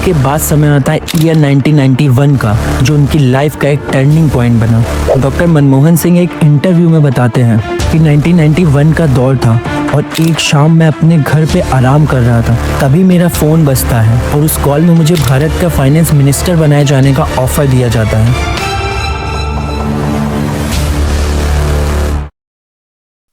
उसके बाद समय आता है ईयर 1991 का, जो उनकी लाइफ का एक टर्निंग पॉइंट बना। डॉक्टर मनमोहन सिंह एक इंटरव्यू में बताते हैं कि 1991 का दौर था और एक शाम मैं अपने घर पे आराम कर रहा था, तभी मेरा फ़ोन बजता है और उस कॉल में मुझे भारत का फाइनेंस मिनिस्टर बनाए जाने का ऑफ़र दिया जाता है।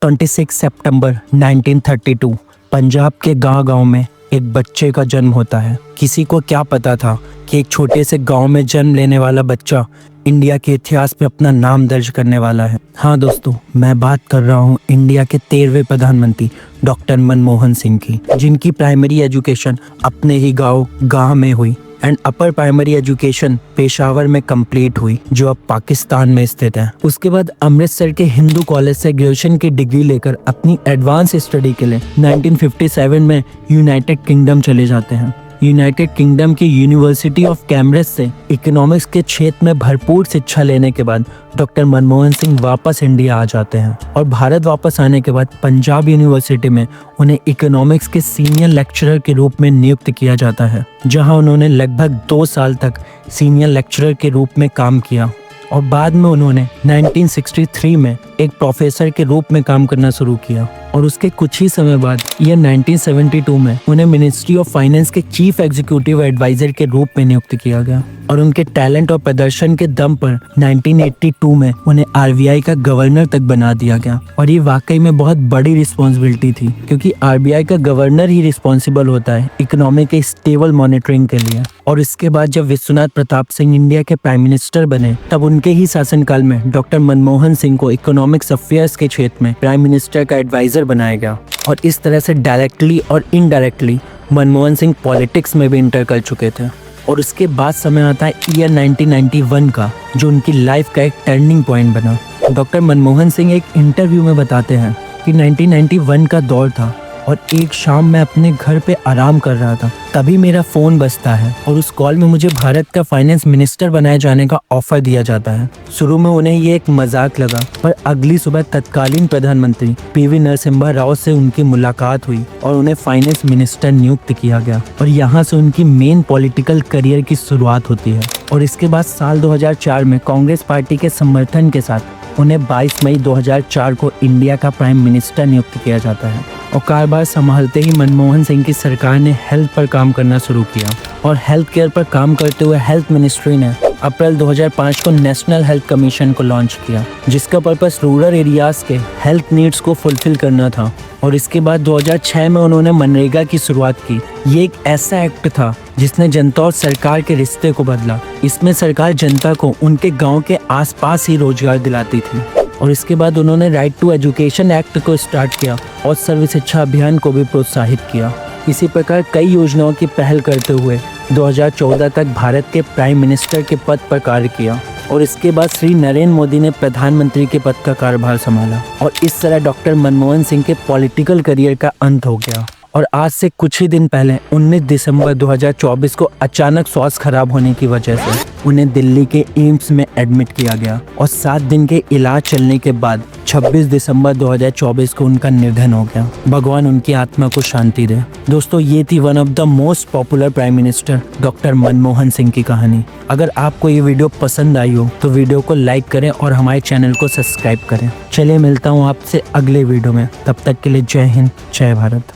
26 सितंबर 1932 पंजाब के गांव में एक बच्चे का जन्म होता है। किसी को क्या पता था कि एक छोटे से गांव में जन्म लेने वाला बच्चा इंडिया के इतिहास में अपना नाम दर्ज करने वाला है। हाँ दोस्तों, मैं बात कर रहा हूँ इंडिया के 13वें प्रधानमंत्री डॉक्टर मनमोहन सिंह की, जिनकी प्राइमरी एजुकेशन अपने ही गांव में हुई and upper primary education Peshawar में कंप्लीट हुई, जो अब पाकिस्तान में स्थित है। उसके बाद अमृतसर के हिंदू कॉलेज से ग्रेजुएशन की डिग्री लेकर अपनी एडवांस स्टडी के लिए 1957 में यूनाइटेड किंगडम चले जाते हैं। यूनाइटेड किंगडम की यूनिवर्सिटी ऑफ कैम्ब्रिज से इकोनॉमिक्स के क्षेत्र में भरपूर शिक्षा लेने के बाद डॉक्टर मनमोहन सिंह वापस इंडिया आ जाते हैं और भारत वापस आने के बाद पंजाब यूनिवर्सिटी में उन्हें इकोनॉमिक्स के सीनियर लेक्चरर के रूप में नियुक्त किया जाता है, जहां उन्होंने लगभग 2 साल तक सीनियर लेक्चरर के रूप में काम किया और बाद में उन्होंने 1963 में एक प्रोफेसर के रूप में काम करना शुरू किया और उसके कुछ ही समय बाद ईयर 1972 में उन्हें मिनिस्ट्री ऑफ फाइनेंस के चीफ एग्जीक्यूटिव एडवाइजर के रूप में नियुक्त किया गया और उनके टैलेंट और प्रदर्शन के दम पर 1982 में उन्हें आरबीआई का गवर्नर तक बना दिया गया। और ये वाकई में बहुत बड़ी रिस्पॉन्सिबिलिटी थी, क्योंकि आरबीआई का गवर्नर ही रिस्पॉन्सिबल होता है इकोनॉमी के स्टेबल मॉनिटरिंग के लिए। और इसके बाद जब विश्वनाथ प्रताप सिंह इंडिया के प्राइम मिनिस्टर बने, तब उनके ही शासनकाल में डॉक्टर मनमोहन सिंह को इकोनॉमिक्स अफेयर्स के क्षेत्र में प्राइम मिनिस्टर का एडवाइजर बनाया गया और इस तरह से डायरेक्टली और इनडायरेक्टली मनमोहन सिंह पॉलिटिक्स में भी इंटर कर चुके थे। और उसके बाद समय आता है ईयर 1991 का, जो उनकी लाइफ का एक टर्निंग पॉइंट बना। डॉक्टर मनमोहन सिंह एक इंटरव्यू में बताते हैं कि 1991 का दौर था और एक शाम मैं अपने घर पे आराम कर रहा था, तभी मेरा फ़ोन बजता है और उस कॉल में मुझे भारत का फाइनेंस मिनिस्टर बनाए जाने का ऑफ़र दिया जाता है। शुरू में उन्हें ये एक मजाक लगा, पर अगली सुबह तत्कालीन प्रधानमंत्री पीवी नरसिम्हा राव से उनकी मुलाकात हुई और उन्हें फाइनेंस मिनिस्टर नियुक्त किया गया और यहाँ से उनकी मेन पॉलिटिकल करियर की शुरुआत होती है। और इसके बाद साल 2004 में कांग्रेस पार्टी के समर्थन के साथ उन्हें 22 मई 2004 को इंडिया का प्राइम मिनिस्टर नियुक्त किया जाता है। और कारभार संभालते ही मनमोहन सिंह की सरकार ने हेल्थ पर काम करना शुरू किया और हेल्थ केयर पर काम करते हुए हेल्थ मिनिस्ट्री ने अप्रैल 2005 को नेशनल हेल्थ कमीशन को लॉन्च किया, जिसका पर्पस रूरल एरियाज के हेल्थ नीड्स को फुलफिल करना था। और इसके बाद 2006 में उन्होंने मनरेगा की शुरुआत की। ये एक ऐसा एक्ट था जिसने जनता और सरकार के रिश्ते को बदला। इसमें सरकार जनता को उनके गाँव के आसपास ही रोजगार दिलाती थी। और इसके बाद उन्होंने राइट टू एजुकेशन एक्ट को स्टार्ट किया और सर्व शिक्षा अभियान को भी प्रोत्साहित किया। इसी प्रकार कई योजनाओं की पहल करते हुए 2014 तक भारत के प्राइम मिनिस्टर के पद पर कार्य किया और इसके बाद श्री नरेंद्र मोदी ने प्रधानमंत्री के पद का कार्यभार संभाला और इस तरह डॉक्टर मनमोहन सिंह के पॉलिटिकल करियर का अंत हो गया। और आज से कुछ ही दिन पहले 19 दिसंबर 2024 को अचानक स्वास्थ्य खराब होने की वजह से उन्हें दिल्ली के एम्स में एडमिट किया गया और 7 दिन के इलाज चलने के बाद 26 दिसंबर 2024 को उनका निधन हो गया। भगवान उनकी आत्मा को शांति दे। दोस्तों, ये थी one of the most popular prime minister doctor Manmohan Singh की कहानी। अगर आपको ये वीडियो पसंद आई हो तो वीडियो को लाइक करें और हमारे चैनल को सब्सक्राइब करें। चलिए मिलता हूँ आपसे अगले वीडियो में, तब तक के लिए जय हिंद, जय भारत।